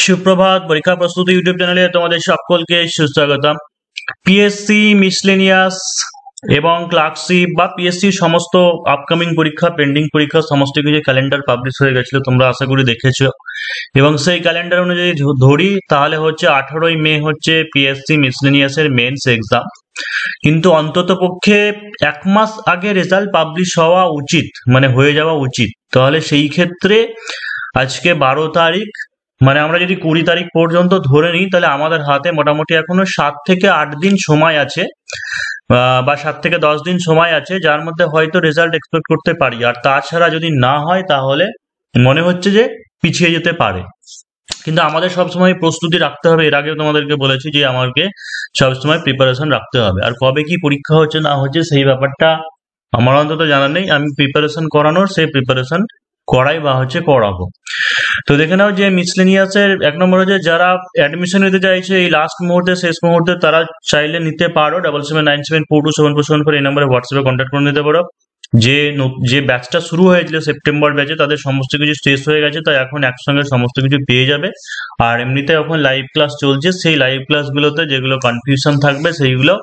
সুপ্রভাত। পরীক্ষা প্রস্তুতি ইউটিউব চ্যানেলে তোমাদের সকলকে সুস্বাগতম। পিএসসি মিসলেনিয়াস এবং ক্লার্কশিপ বা পিএসসি সমস্ত আপকামিং পরীক্ষা, পেন্ডিং পরীক্ষা সমস্ত কিছু ক্যালেন্ডার পাবলিশ হয়ে গেছিল, তোমরা আশা করি দেখেছো। এবং সেই ক্যালেন্ডার অনুযায়ী ধরি তাহলে হচ্ছে 18ই মে হচ্ছে পিএসসি মিসলেনিয়াসের মেন্স এক্সাম। কিন্তু অন্তত পক্ষে 1 মাস আগে রেজাল্ট পাবলিশ হওয়া উচিত, মানে হয়ে যাওয়া উচিত। তাহলে সেই ক্ষেত্রে আজকে 12 তারিখ, মানে আমরা যদি 20 তারিখ পর্যন্ত ধরে নিই তাহলে আমাদের হাতে মোটামুটি এখনো 7 থেকে 8 দিন সময় আছে, বা 7 থেকে 10 দিন সময় আছে, যার মধ্যে হয়তো রেজাল্ট এক্সপেক্ট করতে পারি। আর তাছাড়া যদি না হয় তাহলে মনে হচ্ছে যে পিছিয়ে যেতে পারে। কিন্তু আমাদের সবসময় প্রস্তুতি রাখতে হবে। এর আগেও তোমাদেরকে বলেছি যে আমাকে সবসময় প্রিপারেশন রাখতে হবে। আর কবে কি পরীক্ষা হচ্ছে না হচ্ছে সেই ব্যাপারটা আমার অন্তত জানা নেই। আমি প্রিপারেশন করানোর সেই প্রিপারেশন করাই বা করাবো। তো দেখে নাও যে মিসলেনিয়াসের 1 নম্বর হচ্ছে যারা অ্যাডমিশন নিতে চাইছে এই লাস্ট মুহূর্তে, শেষ মুহূর্তে, তারা চাইলে নিতে পারো। 7797427424 এই নম্বরে হোয়াটসঅ্যাপে কন্ট্যাক্ট করে নিতে পারো। যে ব্যাচটা শুরু হয়েছিল সেপ্টেম্বর ব্যাচে, তাদের সমস্ত কিছু শেষ হয়ে গেছে, তাই এখন একসঙ্গে সমস্ত কিছু পেয়ে যাবে। আর এমনিতে এখন লাইভ ক্লাস চলছে, সেই লাইভ ক্লাসগুলোতে যেগুলো কনফিউশন থাকবে সেইগুলো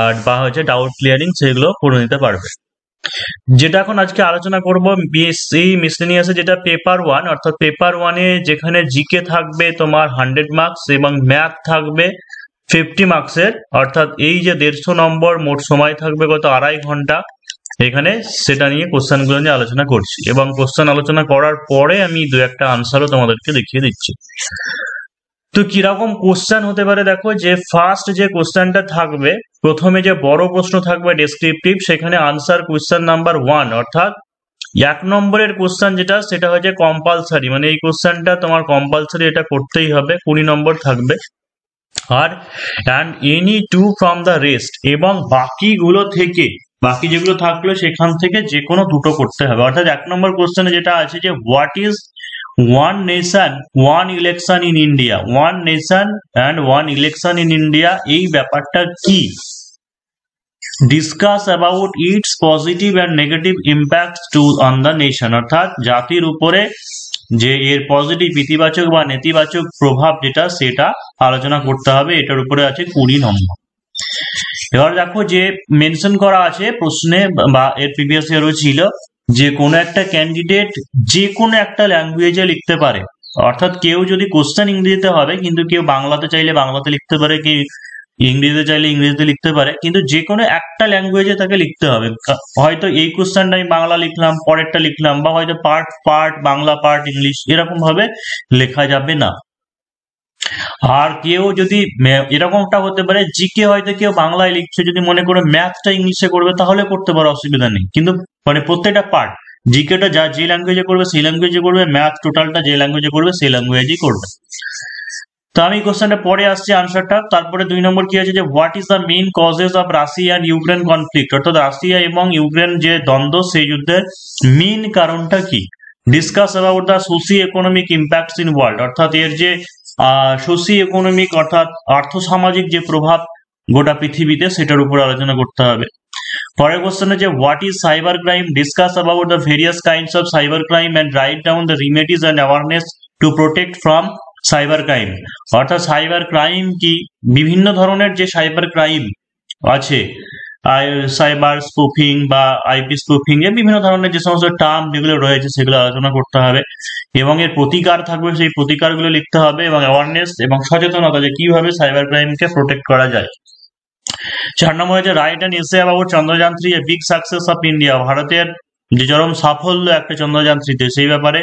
আর বা ডাউট ক্লিয়ারিং সেগুলো করে নিতে পারবে। যেটা এখন আজকে আলোচনা করব বিএসসি মিসলেনিয়াসে, যেটা পেপার 1, অর্থাৎ পেপার 1-এ যেখানে জিকে থাকবে তোমার 100 মার্কস এবং ম্যাথ থাকবে 50 মার্কসের, অর্থাৎ এই যে 150 নম্বর, মোট সময় থাকবে কত 2.5 ঘন্টা। এখানে সেটা নিয়ে কোশ্চেনগুলো নিয়ে আলোচনা করছি এবং কোশ্চেন আলোচনা করার পরে আমি 2-1টা আনসারও তোমাদেরকে দেখিয়ে দিচ্ছি। তো কিরকম কোশ্চেন হতে পারে দেখো, যে ফার্স্ট যে কোশ্চেনটা থাকবে, প্রথমে যে বড় প্রশ্ন থাকবে ডেসক্রিপটিভ, সেখানে আনসার কোশ্চেন নাম্বার 1, অর্থাৎ 1 নম্বরের কোশ্চেন যেটা, সেটা হচ্ছে কম্পালসারি, মানে এই কোশ্চেনটা তোমার কম্পালসারি, এটা করতেই হবে, 20 নম্বর থাকবে। আর and any 2 from the rest, এবং বাকিগুলো থেকে, বাকি যেগুলো থাকলো সেখান থেকে যে কোনো দুটো করতে হবে। অর্থাৎ 1 নম্বর কোশ্চেনে যেটা আছে যে what is one nation one election in India, one nation and one election in India, এই ব্যাপারটা কি, discuss about its positive and negative impact to on the nation, অর্থাৎ জাতির উপরে যে এর পজিটিভ, ইতিবাচক বা নেতিবাচক প্রভাব যেটা, সেটা আলোচনা করতে হবে। এটার উপরে আছে 20 নম্বর। এবার দেখো যে মেনশন করা আছে প্রশ্নে, বা এর প্রিভিয়াস ইয়ারও ছিল, যে কোনো একটা ক্যান্ডিডেট যে কোনো একটা ল্যাঙ্গুয়েজে লিখতে পারে। অর্থাৎ কেউ যদি কোশ্চেন ইংরেজিতে হবে, কিন্তু কেউ বাংলাতে চাইলে বাংলাতে লিখতে পারে, কেউ ইংরেজিতে চাইলে ইংরেজিতে লিখতে পারে, কিন্তু যে কোনো একটা ল্যাঙ্গুয়েজে তাকে লিখতে হবে। হয়তো এই কোশ্চেনটা আমি বাংলা লিখলাম, পরেরটা লিখলাম, বা হয়তো part part Bangla, part English, এরকম ভাবে লেখা যাবে না। আর কেউ যদি এরকমটা হতে পারে, জিকে হয়তো কেউ বাংলায় লিখছে, যদি মনে করে ম্যাথটা ইংলিশে করবে তাহলে করতে পারো, অসুবিধা নেই। কিন্তু মানে প্রত্যেকটা পার্ট, জিকেটা যা যে ল্যাঙ্গুয়েজে করবে সেই ল্যাঙ্গুয়েজে করবে, ম্যাথ টোটালটা যে ল্যাঙ্গুয়েজে করবে সেই ল্যাঙ্গুয়েজেই করবে। তো আমি কোশ্চেনটা পরে আসছি আনসারটা। তারপরে 2 নম্বর কি আছে যে what is the main causes of Russia and Ukraine conflict, অর্থাৎ রাশিয়া এবং ইউক্রেন যে দ্বন্দ্ব, সেই যুদ্ধের মেইন কারণটা কি। Discuss about the socio economic impacts in world, অর্থাৎ এর যে সোশিও ইকোনমিক অর্থাৎ আর্থসামাজিক যে প্রভাব গোটা পৃথিবীতে, সেটার উপর আলোচনা করতে হবে। পরের কোশ্চেন যে what is cyber crime, discuss about the various kinds of cyber crime and write down the remedies and awareness to protect from cyber crime, অর্থাৎ সাইবার ক্রাইম কি, বিভিন্ন ধরনের যে সাইবার ক্রাইম আছে, সাইবার স্পুফিং বা IP spoofing, এর বিভিন্ন ধরনের যে সমস্ত টার্ম যেগুলো রয়েছে সেগুলো আলোচনা করতে হবে, এবং এর প্রতিকার থাকবে, সেই প্রতিকারগুলো লিখতে হবে, এবং অ্যাওয়ারনেস এবং সচেতনতা যে কিভাবে সাইবার ক্রাইমকে প্রোটেক্ট করা যায়। 4 নম্বর হচ্ছে write and essay about Chandrayaan 3 a big success of India, ভারতের যে চরম সাফল্য একটা চন্দ্রযান 3-তে, সেই ব্যাপারে।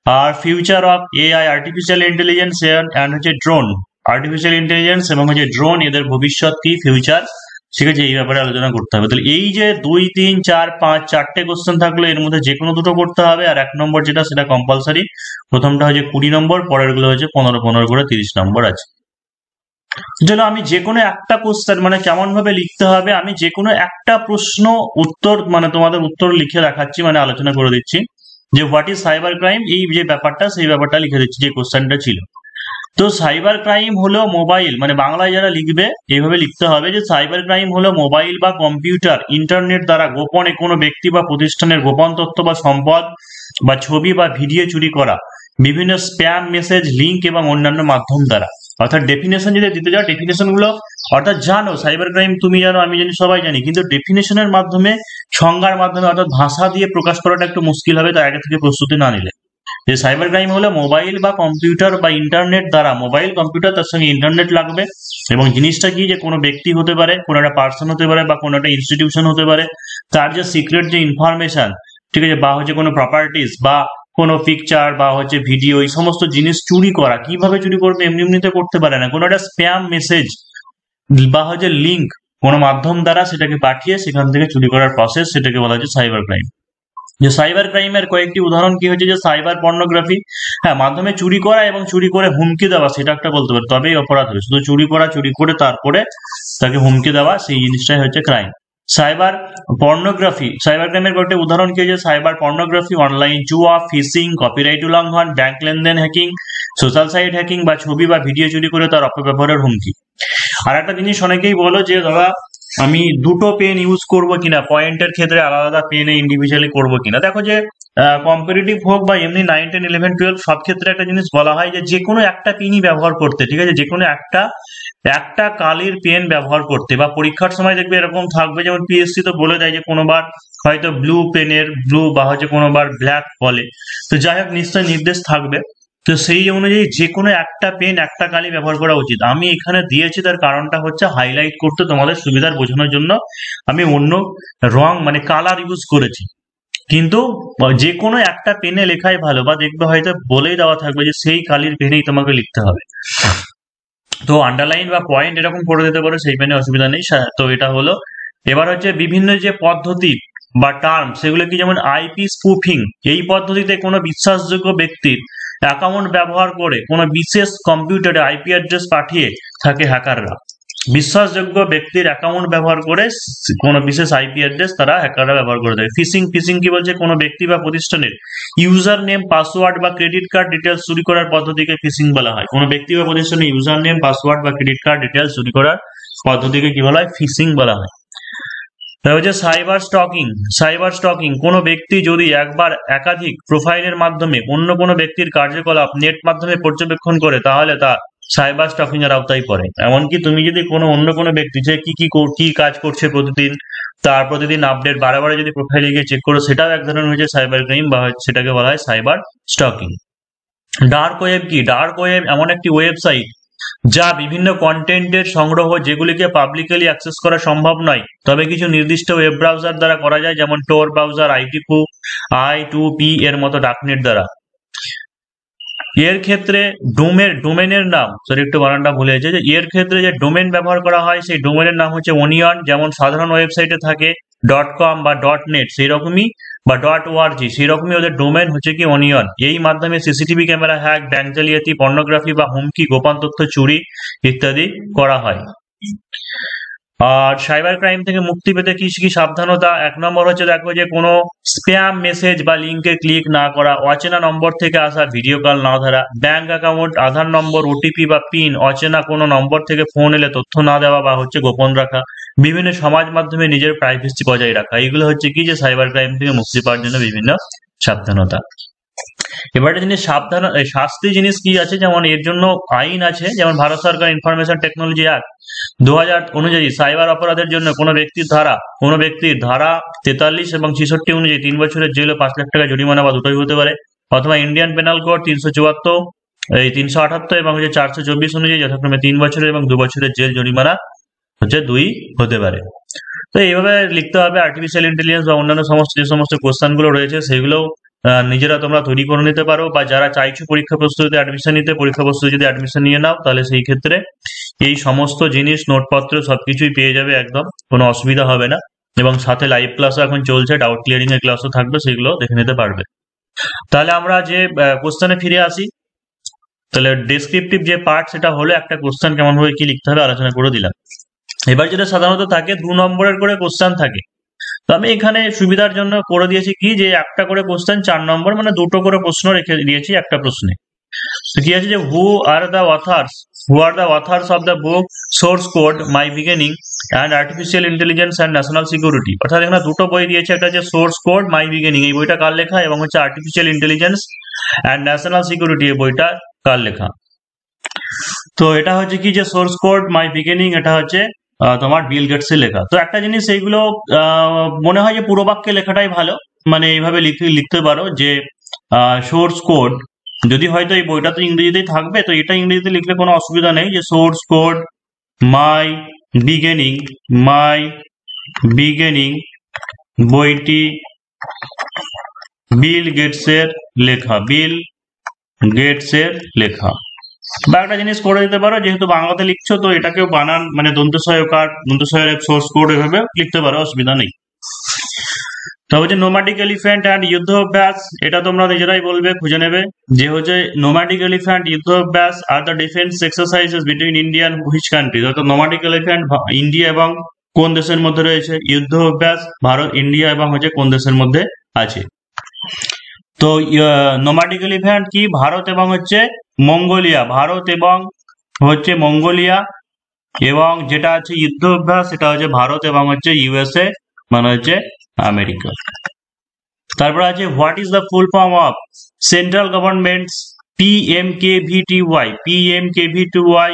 আর future of AI, artificial intelligence and drone, artificial intelligence এবং ড্রোন, এদের ভবিষ্যৎ কি, ফিউচার, ঠিক আছে, এই ব্যাপারে আলোচনা করতে হবে। তাহলে এই যে 2, 3, 4, 5, 4টে কোশ্চেন থাকলো, এর মধ্যে যে কোনো দুটো করতে হবে। আর 1 নম্বর যেটা, সেটা কম্পালসারি। প্রথমটা হচ্ছে 20 নম্বর, পরের গুলো হচ্ছে 15 করে 30 নম্বর আছে। চলো আমি যে কোনো একটা কোশ্চেন, মানে কেমন ভাবে লিখতে হবে, আমি যে কোনো একটা প্রশ্ন উত্তর, মানে তোমাদের উত্তর লিখে দেখাচ্ছি, মানে আলোচনা করে দিচ্ছি যে হোয়াট ইজ সাইবার ক্রাইম, এই যে ব্যাপারটা, সেই ব্যাপারটা লিখে দিচ্ছি যে কোশ্চেনটা ছিল। তো সাইবার ক্রাইম হলো মোবাইল, মানে বাংলায় যারা লিখবে এইভাবে লিখতে হবে যে সাইবার ক্রাইম হলো মোবাইল বা কম্পিউটার, ইন্টারনেট দ্বারা গোপনে কোনো ব্যক্তি বা প্রতিষ্ঠানের গোপন তথ্য বা সম্পদ বা ছবি বা ভিডিও চুরি করা, বিভিন্ন স্প্যাম মেসেজ, লিঙ্ক এবং অন্যান্য মাধ্যম দ্বারা। অর্থাৎ ডেফিনেশন যদি দিতে যাও, ডেফিনেশন গুলো অর্থাৎ জানো সাইবার ক্রাইম, তুমি জানো, আমি জানি, সবাই জানি, কিন্তু ডেফিনেশনের মাধ্যমে, সংজ্ঞার মাধ্যমে অর্থাৎ ভাষা দিয়ে প্রকাশ করাটা একটু মুশকিল হবে, তার আগে থেকে প্রস্তুতি না নিলে। যে সাইবার ক্রাইম হলো মোবাইল বা কম্পিউটার বা ইন্টারনেট দ্বারা, মোবাইল কম্পিউটার তার সঙ্গে ইন্টারনেট লাগবে, এবং জিনিসটা কি, যে কোনো ব্যক্তি হতে পারে, কোনো একটা পার্সন হতে পারে, বা কোনো একটা ইনস্টিটিউশন হতে পারে, তার যে সিক্রেট যে ইনফরমেশন, ঠিক আছে, বা হচ্ছে কোনো প্রপার্টিস বা কোনো পিকচার বা হচ্ছে ভিডিও, এই সমস্ত জিনিস চুরি করা, কিভাবে চুরি করবে, এমনি এমনিতে করতে পারে না, কোনো একটা স্প্যাম মেসেজ বা হচ্ছে লিঙ্ক কোনো মাধ্যম দ্বারা সেটাকে পাঠিয়ে সেখান থেকে চুরি করার প্রসেস, সেটাকে বলা হচ্ছে সাইবার ক্রাইম। যে সাইবার ক্রাইমের কয়েকটি উদাহরণ কি হচ্ছে, যে সাইবার পর্নোগ্রাফি, হ্যাঁ, মাধ্যমে চুরি করা এবং চুরি করে হুমকি দেওয়া, সেটা একটা বলতে পারে, তবেই অপরাধ হবে। শুধু চুরি করা, চুরি করে তারপরে তাকে হুমকি দেওয়া, সেই জিনিসটাই হচ্ছে ক্রাইম। সাইবার পর্নোগ্রাফি, সাইবার ক্রাইমের কয়েকটি উদাহরণ কি হচ্ছে, সাইবার পর্নোগ্রাফি, অনলাইন জুয়া, ফিশিং, কপিরাইট উল্লঙ্ঘন, ব্যাংক লেনদেন হ্যাকিং, সোশ্যাল সাইট হ্যাকিং, বা ছবি বা ভিডিও চুরি করে তার অপব্যবহারের হুমকি। আর একটা জিনিস অনেকেই বলো যে দাদা আমি দুটো পেন ইউজ করব কিনা, পয়েন্টের ক্ষেত্রে আলাদা আলাদা পেনে ইন্ডিভিজুয়ালি করব কিনা। দেখো যে কম্পিটিটিভ হোক বা এমনি 9, 10, 11, 12 সব ক্ষেত্রে একটা জিনিস বলা হয় যে কোনো একটা পেনই ব্যবহার করতে, ঠিক আছে, যে কোনো একটা কালির পেন ব্যবহার করতে, বা পরীক্ষার সময় দেখবে এরকম থাকবে, যেমন পিএসসি তো বলে দেয় যে কোনোবার হয়তো ব্লু পেনের ব্লু বা হচ্ছে কোনোবার ব্ল্যাক বলে, তো যাই হোক নিশ্চয় নির্দেশ থাকবে। তো সেই অনুযায়ী যে কোনো একটা পেন, একটা কালি ব্যবহার করা উচিত। আমি এখানে দিয়েছি, তার কারণটা হচ্ছে হাইলাইট করতে, তোমাদের সুবিধার বোঝানোর জন্য আমি অন্য রং মানে কালার ইউজ করেছি, কিন্তু যে কোনো একটা পেনে লেখাই ভালো, বা দেখবে হয়তো বলেই দেওয়া থাকবে যে সেই কালির পেনেই তোমাকে লিখতে হবে। তো আন্ডারলাইন বা পয়েন্ট এরকম করে দিতে পারো, সেই পেনে অসুবিধা নেই। তো এটা হলো। এবার হচ্ছে বিভিন্ন যে পদ্ধতি বা টার্ম, সেগুলো কি, যেমন আইপি স্পুফিং, এই পদ্ধতিতে কোনো বিশ্বাসযোগ্য ব্যক্তির অ্যাকাউন্ট ব্যবহার করে কোনো বিশেষ কম্পিউটারে আইপি অ্যাড্রেস পাঠিয়ে থাকে হ্যাকাররা। বিশ্বাসযোগ্য ব্যক্তির অ্যাকাউন্ট ব্যবহার করে কোনো বিশেষ আইপি অ্যাড্রেস তারা হ্যাকাররা ব্যবহার করে থাকে। ফিশিং, ফিশিং কি বলছে, কোনো ব্যক্তি বা প্রতিষ্ঠানের ইউজার নেম, পাসওয়ার্ড বা ক্রেডিট কার্ড ডিটেলস চুরি করার পদ্ধতিকে ফিশিং বলা হয়। কোনো ব্যক্তি বা প্রতিষ্ঠানের ইউজার নেম, পাসওয়ার্ড বা ক্রেডিট কার্ড ডিটেলস চুরি করার পদ্ধতিকে কি বলা হয়, ফিশিং বলা হয়। হচ্ছে সাইবার স্টকিং, সাইবার স্টকিং কোনো ব্যক্তি যদি একবার একাধিক প্রোফাইলের মাধ্যমে অন্য কোনো ব্যক্তির কার্যকলাপ নেট মাধ্যমে পর্যবেক্ষণ করে, তাহলে তা সাইবার স্টকিং এর আওতায় পড়ে। এমনকি তুমি যদি অন্য কোনো ব্যক্তি যে কি কাজ করছে প্রতিদিন, তার প্রতিদিন আপডেট বারে যদি প্রোফাইলে গিয়ে চেক করো, সেটাও এক ধরনের হচ্ছে সাইবার ক্রাইম, বা সেটাকে বলা হয় সাইবার স্টকিং। ডার্ক ওয়েব কি, ডার্ক ওয়েব এমন একটি ওয়েবসাইট যা বিভিন্ন কন্টেন্টের সংগ্রহ, যেগুলিকে পাবলিকলি অ্যাক্সেস করা সম্ভব নয়, তবে কিছু নির্দিষ্ট ওয়েব ব্রাউজার দ্বারা করা যায়, যেমন টোর ব্রাউজার, I2P এর মতো ডার্কনেট দ্বারা। এর ক্ষেত্রে ডোমেনের নাম, সরি একটু বানানটা ভুলে গেছে, যে এর ক্ষেত্রে যে ডোমেন ব্যবহার করা হয়, সেই ডোমেনের নাম হচ্ছে অনিয়ন। যেমন সাধারণ ওয়েবসাইটে থাকে .com বা .net, সেই রকমই, বা .org, সেই রকমই ওদের ডোমেন হচ্ছে কি অনিয়ন। এই মাধ্যমে সিসিটিভি ক্যামেরা হ্যাক, ব্যাংক জালিয়াতি, পর্নোগ্রাফি বা হুমকি, গোপন তথ্য চুরি ইত্যাদি করা হয়। আর সাইবার ক্রাইম থেকে মুক্তি পেতে কি কি সাবধানতা, 1 নম্বর হচ্ছে দেখো যে কোনো স্প্যাম মেসেজ বা লিঙ্কে ক্লিক না করা, অচেনা নম্বর থেকে আসা ভিডিও কল না ধরা, ব্যাংক অ্যাকাউন্ট, আধার নম্বর, ওটিপি বা পিন অচেনা কোনো নম্বর থেকে ফোন এলে তথ্য না দেওয়া বা হচ্ছে গোপন রাখা, বিভিন্ন সমাজ মাধ্যমে নিজের প্রাইভেসি বজায় রাখা, এগুলো হচ্ছে কি যে সাইবার ক্রাইম থেকে মুক্তি পাওয়ার জন্য বিভিন্ন সাবধানতা। এবারে জিনিস শাস্তি জিনিস কি আছে, যেমন এর জন্য আইন আছে, যেমন ভারত সরকার ইনফরমেশন টেকনোলজি অ্যাক্ট 2000 অনুযায়ী সাইবার অপরাধের জন্য কোনো ব্যক্তির ধারা 43 এবং 66 অনুযায়ী 3 বছরের জেল ও 5 লাখ টাকা জরিমানা বা দুটোই হতে পারে, অথবা ইন্ডিয়ান পেনাল কোড 374, 378 এবং 424 অনুযায়ী যথাক্রমে 3 বছরের এবং 2 বছরের জেল, জরিমানা হচ্ছে 2 হতে পারে। তো এইভাবে লিখতে হবে। আর্টিফিশিয়াল ইন্টেলিজেন্স বা অন্যান্য যে সমস্ত কোশ্চেন গুলো রয়েছে, সেগুলো নিজেরা তোমরা তৈরি করে নিতে পারো, বা যারা চাইছো পরীক্ষা প্রস্তুতিতে অ্যাডমিশন নিতে, পরীক্ষা প্রস্তুতি যদি অ্যাডমিশন নিয়ে নাও, তাহলে সেই ক্ষেত্রে এই সমস্ত জিনিস, নোটপত্র সবকিছুই পেয়ে যাবে, একদম কোনো অসুবিধা হবে না। এবং সাথে লাইভ ক্লাসও এখন চলছে, ডাউট ক্লিয়ারিং এর ক্লাসও থাকবে, সেগুলো দেখে নিতে পারবে। তাহলে আমরা যে কোশ্চেনে ফিরে আসি, তাহলে ডেসক্রিপটিভ যে পার্ট, সেটা হলো একটা কোশ্চেন কেমন ভাবে কি লিখতে হবে আলোচনা করে দিলাম। এবার যেটা সাধারণত থাকে 2 নম্বরের করে কোশ্চেন থাকে, তো আমি এখানে সুবিধার জন্য করে দিয়েছি কি, যে একটা করে কোশ্চেন 4 নম্বর, মানে দুটো করে প্রশ্ন রেখে দিয়েছি একটা প্রশ্নে। তো কি আছে যে who are the authors of the book source code my beginning and artificial intelligence and national security. অর্থাৎ এখানে দুটো বই দিয়েছে, একটা হচ্ছে সোর্স কোড মাই বিগিনিং, এই বইটা কার লেখা, এবং হচ্ছে artificial intelligence and national security, এই বইটা কার লেখা? তো এটা হচ্ছে কি যে সোর্স কোড মাই বিগিনিং, এটা হচ্ছে তোমার বিল গেটস এর লেখা। তো একটা জিনিস এইগুলো মনে হয় যে পুরো বাক্যে লেখাটাই ভালো, মানে এইভাবে লিখতে পারো যে সোর্স কোড, যদি হয়তো এই বইটা তো ইংরেজিতেই থাকবে, তো এটা ইংরেজিতে লিখলে কোনো অসুবিধা নেই, যে source code my beginning, my beginning বইটি বিল গেটস এর লেখা, বিল গেটস এর লেখা। বা একটা জিনিস করে দিতে পারো, যেহেতু বাংলাতে লিখছো তো এটাকেও বানান মানে দন্তসহায়কার, দন্তসহায়ক সোর্স কোড এভাবে লিখতে পারো, অসুবিধা নেই। তবে যে নোম্যাডিক এলিফ্যান্ট অ্যান্ড যুদ্ধ অভ্যাস, এটা তোমরা নিজেরাই বলবে, খুঁজে নেবে, যে হচ্ছে নোম্যাডিক এলিফ্যান্ট যুদ্ধ অভ্যাস আর the defence exercises between India and which country. অর্থাৎ নোম্যাডিক এলিফ্যান্ট ইন্ডিয়া এবং কোন দেশের মধ্যে রয়েছে, যুদ্ধ অভ্যাস ভারত, ইন্ডিয়া এবং হচ্ছে কোন দেশের মধ্যে আছে। তো নোম্যাডিক এলিফ্যান্ট কি, ভারত এবং হচ্ছে মঙ্গোলিয়া, ভারত এবং হচ্ছে মঙ্গোলিয়া, এবং যেটা আছে যুদ্ধ অভ্যাস সেটা হচ্ছে ভারত এবং হচ্ছে ইউএসএ, মানে হচ্ছে আমেরিকা। তারপর আছে what is the full form of central government's PMKVY, PMKVY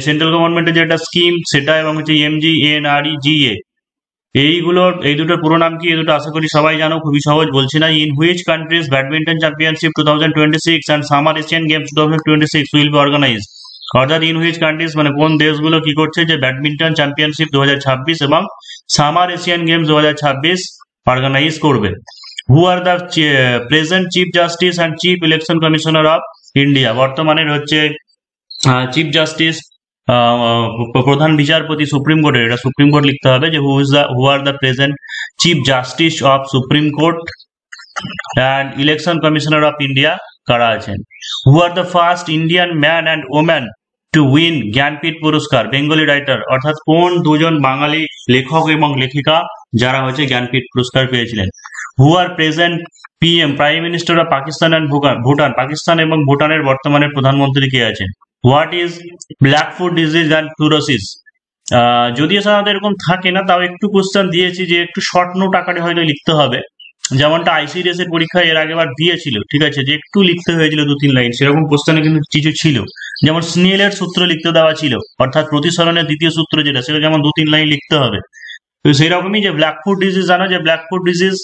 central গভর্নমেন্টের যেটা স্কিম সেটা, এবং হচ্ছে এমজিএনআরইজিএ, এইগুলোর এই দুটোর পুরো নাম কি? এই দুটো আশা করি সবাই জানো, খুবই সহজ, বলছি না। In which countries badminton championship 2026 and summer Asian games 2026 will be organise. অর্থাৎ ইন হুইচ কান্ট্রিজ মানে কোন দেশগুলো কি করছে, যে ব্যাডমিন্টন চ্যাম্পিয়নশিপ 2026 এবং সামার এশিয়ান গেমস 2026 অর্গানাইজ করবে। Who are the present chief justice and chief election commissioner of India. বর্তমানের হচ্ছে চিফ জাস্টিস, প্রধান বিচারপতি সুপ্রিম কোর্টের, এটা সুপ্রিম কোর্ট লিখতে হবে, যে who are the present chief justice of supreme court and election commissioner of India কারা আছেন। Who are the first Indian man and woman to win Jnanpith পুরস্কার, বেঙ্গলি রাইটার, অর্থাৎ কোন দুজন বাঙালি লেখক এবং লেখিকা যারা হচ্ছে জ্ঞানপীঠ পুরস্কার পেয়েছিলেন। Who are present PM, prime minister of Pakistan and Bhutan, Pakistan এবং ভুটানের বর্তমানে প্রধানমন্ত্রী কে আছেন। What is black foot disease and fluorosis. যদিও সাধারণত এরকম থাকে না, তাও একটু কোশ্চেন দিয়েছি যে একটু শর্ট নোট আকারে হয়তো লিখতে হবে, যেমনটা আইসিডিএস এর পরীক্ষায় এর আগেবার দিয়েছিল, ঠিক আছে, যে একটু লিখতে হয়েছিল 2-3 লাইন, সেরকম কোশ্চেনে কিন্তু কিছু ছিল, যেমন স্নেলের সূত্র লিখতে দেওয়া ছিল, অর্থাৎ প্রতিসরণের দ্বিতীয় সূত্র যেটা, সেটা যেমন 2-3 লাইন লিখতে হবে। তো সেই রকমই যে ব্ল্যাক ফুট ডিজিজ, জানো যে ব্ল্যাক ফুট ডিজিজ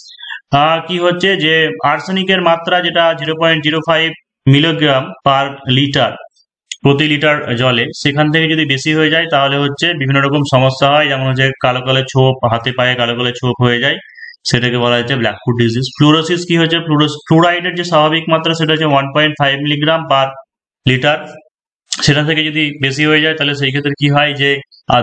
কি হচ্ছে, যে আর্সেনিকের মাত্রা যেটা 0.05 মিলিগ্রাম পার লিটার, প্রতি লিটার জলে, সেখান থেকে যদি বেশি হয়ে যায় তাহলে হচ্ছে বিভিন্ন রকম সমস্যা হয়, যেমন হচ্ছে কালো কালো ছোপ, হাতে পায়ে কালো কালো ছোপ হয়ে যায়, সেটাকে বলা হচ্ছে ব্ল্যাক ফুট ডিজিজ। ফ্লুরোসিস কি হচ্ছে, ফ্লুরাইডের যে স্বাভাবিক মাত্রা সেটা হচ্ছে 1.5 মিলিগ্রাম পার লিটার, সেটা থেকে যদি বেশি হয়ে যায় তাহলে সেই ক্ষেত্রে কি হয়, যে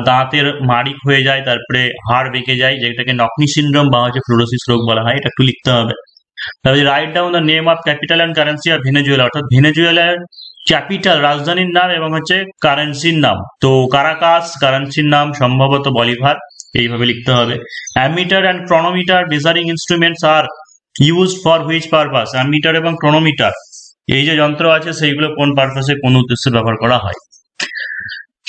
দাঁতের মাড়িক হয়ে যায়, তারপরে হাড় বেঁকে যায়, যেটাকে নকনি সিনড্রোম বা হচ্ছে ফ্লুরোসিস রোগ বলা হয়, এটা একটু লিখতে হবে। তারপরে right down the name of capital and currency of Venezuela, অর্থাৎ ভেনেজুয়েলার ক্যাপিটাল রাজধানীর নাম এবং হচ্ছে কারেন্সির নাম। তো কারাকাস, কারেন্সির নাম সম্ভবত বলিভার, এইভাবে লিখতে হবে। Ammeter and chronometer measuring instruments are used for which purpose. Ammeter এবং ক্রনোমিটার এই যে যন্ত্র আছে সেইগুলো কোন পারপাসে, কোন উদ্দেশ্যে ব্যবহার করা হয়।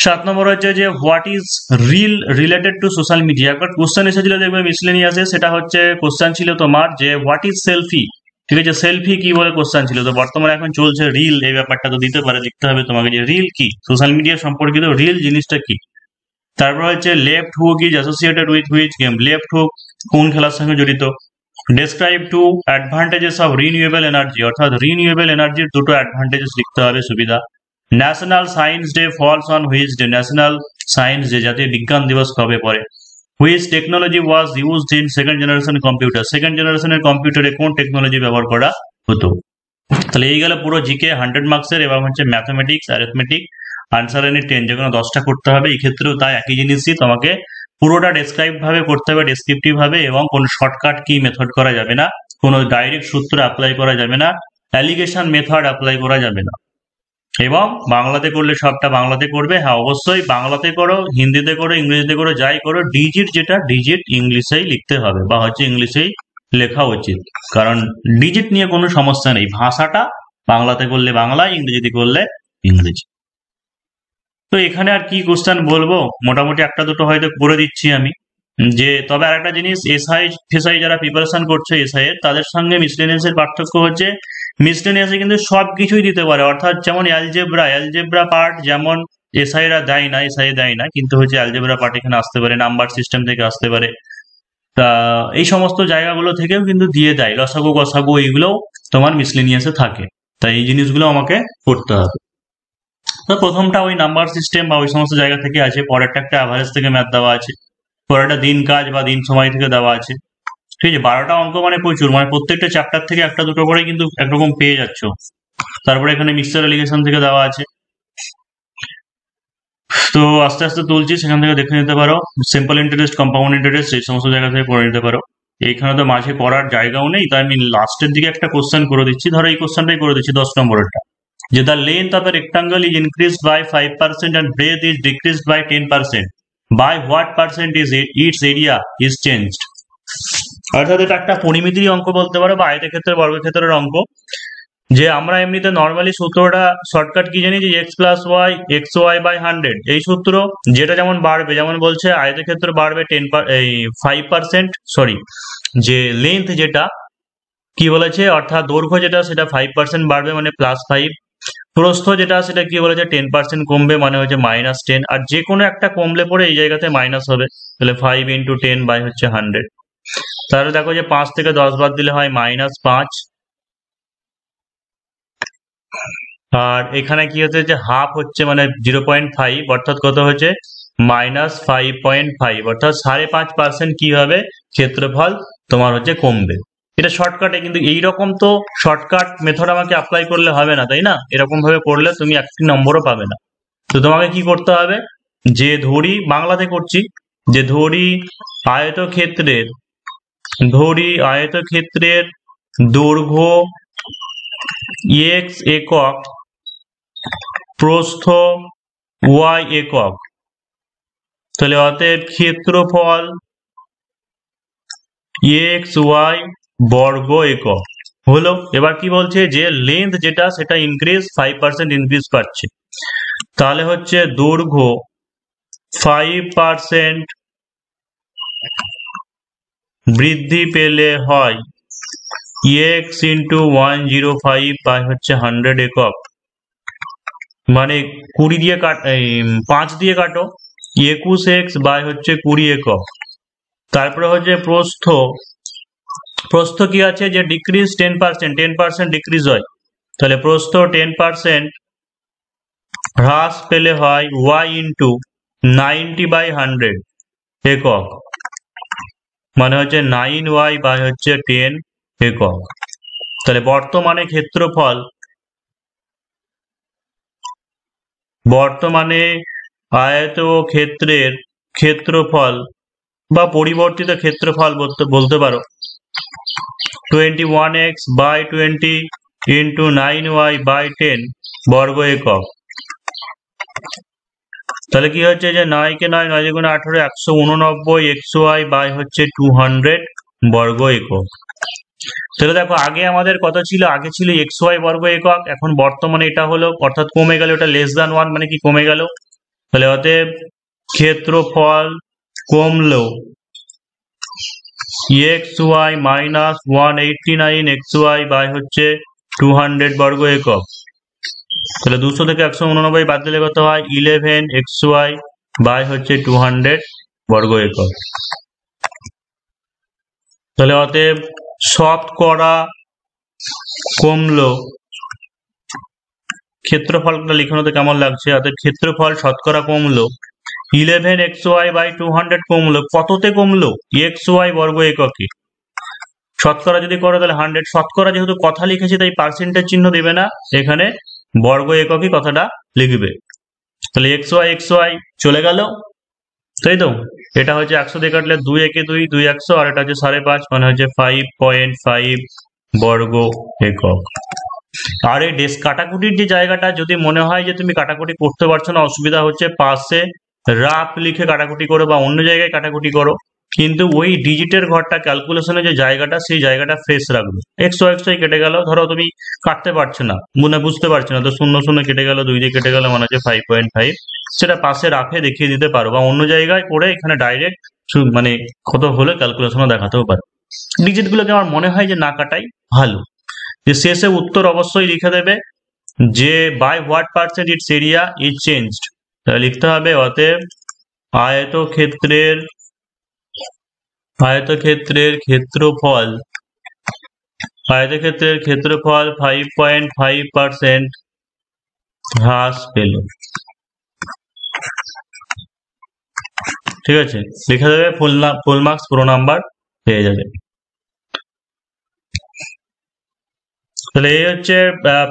7 নম্বর হচ্ছে যে what is reel related to social media. একবার কোশ্চেন এসেছিল দেখবে মিসলেনিয়াসে, সেটা হচ্ছে কোশ্চেন ছিল তোমার যে হোয়াট ইজ সেলফি, ঠিক আছে, সেলফি কি বলে কোশ্চেন ছিল। তো বর্তমানে এখন চলছে রিল, এই ব্যাপারটা তো দিতে পারে, লিখতে হবে তোমাকে যে রিল কি, সোশ্যাল মিডিয়া সম্পর্কিত রিল জিনিসটা কি। তারপর হচ্ছে left hook is associated with which game, left hook কোন খেলার সঙ্গে জড়িত। Describe two advantages of renewable energy, অর্থাৎ রিনিউয়েবল এনার্জির দুটো অ্যাডভান্টেজেস লিখতে হবে, সুবিধা। National science day falls on which day, national science day জাতীয় বিজ্ঞান দিবস কবে পড়ে। Which technology was used in second generation computer, second জেনারেশনের কম্পিউটারে কোন টেকনোলজি ব্যবহার করা হতো। তাহলে এই গেল পুরো জিকে 100 মার্কসের, এবং হচ্ছে ম্যাথমেটিক্স, অ্যারিথমেটিক, আনসার এনি 10, যে কোনো 10টা করতে হবে। এই ক্ষেত্রেও তাই একই জিনিসই তোমাকে পুরোটা ডেসক্রাইব ভাবে করতে হবে, ডেসক্রিপটিভ ভাবে, এবং কোনো শর্টকাট কি মেথড করা যাবে না, কোনো ডাইরেক্ট সূত্র অ্যাপ্লাই করা যাবে না, অ্যালিগেশন মেথড অ্যাপ্লাই করা যাবে না। এবং বাংলাতে করলে সবটা বাংলাতে করবে, হ্যাঁ অবশ্যই বাংলাতে করো, হিন্দিতে করো, ইংরেজিতে করো, যাই করো, ডিজিট যেটা ডিজিট ইংলিশেই লিখতে হবে, বা হচ্ছে ইংলিশেই লেখা উচিত, কারণ ডিজিট নিয়ে কোনো সমস্যা নেই, ভাষাটা বাংলাতে করলে বাংলা, ইংরেজিতে করলে ইংরেজি। তো এখানে আর কি কোশ্চেন বলবো, মোটামুটি একটা দুটো হয়তো করে দিচ্ছি আমি। যে তবে আর একটা জিনিস, এসআই ফেসাই যারা প্রিপারেশন করছে এসআই এর, তাদের সঙ্গে মিসলেনিয়াস এর পার্থক্য হচ্ছে মিসলেনিয়াসে কিন্তু সবকিছুই দিতে পারে, অর্থাৎ যেমন অ্যালজেব্রা পার্ট যেমন এসআইরা দেয় না, এসআই দেয় না, কিন্তু হচ্ছে অ্যালজেব্রা পার্ট এখানে আসতে পারে, নাম্বার সিস্টেম থেকে আসতে পারে, তা এই সমস্ত জায়গাগুলো থেকেও কিন্তু দিয়ে দেয়, লসাগু গসাগু এইগুলোও তোমার মিসলেনিয়াসে থাকে। তাই এই জিনিসগুলো আমাকে করতে হবে। তো প্রথমটা ওই নাম্বার সিস্টেম বা ওই সমস্ত জায়গা থেকে আছে, পরেরটা একটা অ্যাভারেজ থেকে ম্যাথ দেওয়া আছে, পরেরটা দিন কাজ বা দিন সময় থেকে দেওয়া আছে। ঠিক আছে, 12টা অঙ্ক মানে প্রচুর, মানে প্রত্যেকটা চ্যাপ্টার থেকে একটা দুটো করে কিন্তু একরকম পেয়ে যাচ্ছ। তারপরে এখানে মিক্সচার এলিগেশন থেকে দেওয়া আছে, তো আস্তে আস্তে তুলছি, সেখান থেকে দেখে নিতে পারো। সিম্পল ইন্টারেস্ট, কম্পাউন্ড ইন্টারেস্ট, এই সমস্ত জায়গা থেকে করে নিতে পারো। এইখানে তো মাঝে করার জায়গাও নেই, তাই আমি লাস্টের দিকে একটা কোশ্চেন করে দিচ্ছি। ধরো এই কোশ্চেনটাই করে দিচ্ছি 10 নম্বরেরটা, যে the length of a rectangle is increased by 5% and breadth is decreased by 10%. By what percent is its area is changed? অর্থাৎ এটা একটা পরিমিতির অঙ্ক বলতে পারো, বা আয়তক্ষেত্রের বর্গক্ষেত্রের অঙ্ক। যে আমরা এমনিতে নর্মালি সূত্রটা শর্টকাট কি জানি, যে x+y(xy/100) এই সূত্র, যেটা যেমন বাড়বে, যেমন বলছে আয়তক্ষেত্র বাড়বে 5%, সরি, যে লেন্থ যেটা কি বলেছে, অর্থাৎ দৈর্ঘ্য যেটা সেটা 5% বাড়বে মানে +5, প্রস্থ যেটা সেটা কি বলেছে 10% কমবে মানে হচ্ছে -10, আর যে কোনো একটা কমলে পরে এই জায়গাতে মাইনাস হবে, তাহলে 5 × 10/100। তাহলে দেখো যে 5 থেকে 10 বাদ দিলে হয় -5, আর এখানে কি হচ্ছে যে হাফ হচ্ছে মানে 0.5, অর্থাৎ কত হচ্ছে -5.5, অর্থাৎ 5.5% কি হবে, ক্ষেত্রফল তোমার হচ্ছে কমবে। এটা শর্টকাটে, কিন্তু এইরকম তো শর্টকাট মেথড আমাকে অ্যাপ্লাই করলে হবে না, তাই না? এরকম ভাবে করলে তুমি একটি নম্বরও পাবে না। তো তোমাকে কি করতে হবে, যে ধরি, বাংলাতে করছি, যে ধরি আয়তক্ষেত্রের দৈর্ঘ্য x একক, প্রস্থ y একক, তাহলে অতএব ক্ষেত্রফল xy বর্গ একক হলো। এবার কি বলছে, যে লেন্থ যেটা সেটা ইনক্রিজ 5% ইনক্রিজ পাচ্ছে, তাহলে হচ্ছে দৈর্ঘ্য 5% বৃদ্ধি পেলে হয় x × 105/100 একক, মানে 20 দিয়ে 5 দিয়ে কাটো, 21x/20 একক। তারপরে হচ্ছে প্রস্থ কি আছে, যে ডিক্রিজ 10% ডিক্রিজ হয়, তাহলে প্রস্থ 10% হ্রাস পেলে হয় y × 90/100 একক, মানে হচ্ছে 9y/10 একক। তাহলে বর্তমানে আয়তক্ষেত্রের ক্ষেত্রফল বা পরিবর্তিত ক্ষেত্রফল বলতে পারো 21x/20 × 9y/10 বর্গ একক। তাহলে কি হচ্ছে, যে 9 কে 9, 9 × 18, 189 xy/200 বর্গ একক। তাহলে দেখো আগে আমাদের কত ছিল, আগে ছিল xy বর্গ একক, এখন বর্তমানে এটা হলো, অর্থাৎ কমে গেল, এটা <1 মানে কি কমে গেল, তাহলে অতএব ক্ষেত্রফল কমলো xy -189 xy/200 বর্গ একক। তাহলে 200 থেকে 189 বাদ দিলে কত হয়, 11 xy/200 বর্গ একক। তাহলে অতএব শতকরা কমলো, ক্ষেত্রফলটা লিখানোতে কেমন লাগছে, অতএব ক্ষেত্রফল শতকরা কমলো 11 xy/200 কমলো, কততে কমলো, xy বর্গ এককে। শতকরা যদি করো তাহলে 100, শতকরা যেহেতু কথা লিখেছি তাই পার্সেন্টেজ চিহ্ন দেবে না, এখানে বর্গ এককে কথাটা লিখবে। তাহলে xy চলে গেল, তাই তো, এটা হচ্ছে 100 দিয়ে কাটলে 2 একে 2, 2 100, আর এটা হচ্ছে 5.5 মানে হচ্ছে 5.5 বর্গ একক। আর এই কাটাকুটির যে জায়গাটা, যদি মনে হয় যে তুমি কাটাকুটি করতে পারছো না, অসুবিধা হচ্ছে, পাশে রাফ লিখে কাটাকুটি করো বা অন্য জায়গায় কাটাকুটি করো, কিন্তু ওই ডিজিটের ঘরটা, ক্যালকুলেশনের যে জায়গাটা, সেই জায়গাটা ফ্রেশ রাখবে। xy কেটে গেল, ধরো তুমি কাটতে পারছো না, বুঝতে পারছো না, তো 0 কেটে গেল, 2 দিয়ে কেটে গেল, মানে হচ্ছে 5.5, সেটা পাশে রাখে দেখিয়ে দিতে পারো, বা অন্য জায়গায় করে এখানে ডাইরেক্ট মানে কত হলে ক্যালকুলেশনও দেখাতেও পারো। ডিজিট গুলোকে আমার মনে হয় যে না কাটাই ভালো। যে শেষে উত্তর অবশ্যই লিখে দেবে যে by what percent its area is changed, তাহলে লিখতে হবে অতএব আয়তক্ষেত্রের ক্ষেত্রফল 5.5% হ্রাস পেল। ঠিক আছে, লিখে দেবে, ফুল মার্কস পুরো নাম্বার পেয়ে যাবে। তাহলে এই হচ্ছে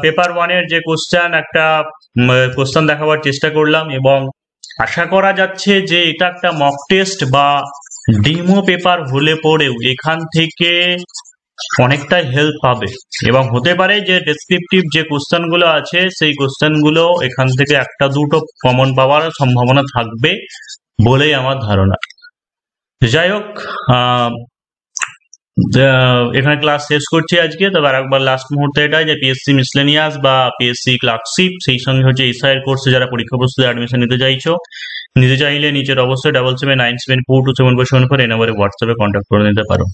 পেপার 1-এর যে একটা কোশ্চেন দেখাবার চেষ্টা করলাম, এবং আশা করা যাচ্ছে যে এটা একটা মক টেস্ট বা ডিমো পেপার হলে পরেও এখান থেকে অনেকটাই হেল্প পাবে, এবং হতে পারে যে ডেসক্রিপটিভ যে কোশ্চেনগুলো আছে সেই কোশ্চেনগুলো এখান থেকে একটা দুটো কমন পাওয়ার সম্ভাবনা থাকবে বলেই আমার ধারণা। যাই হোক, এখানে ক্লাস শেষ করছি আজকে। তবে আরেকবার লাস্ট মুহূর্তে এটাই যে পিএসসি মিসলেনিয়াস বা পিএসসি ক্লার্কশিপ, সেই সঙ্গে হচ্ছে এসআই এর কোর্সে যারা পরীক্ষা প্রস্তুতি অ্যাডমিশন নিতে চাইলে নিচের অবশ্যই 7797942747 এই নম্বরে হোয়াটসঅ্যাপে কন্ট্যাক্ট করে নিতে পারো।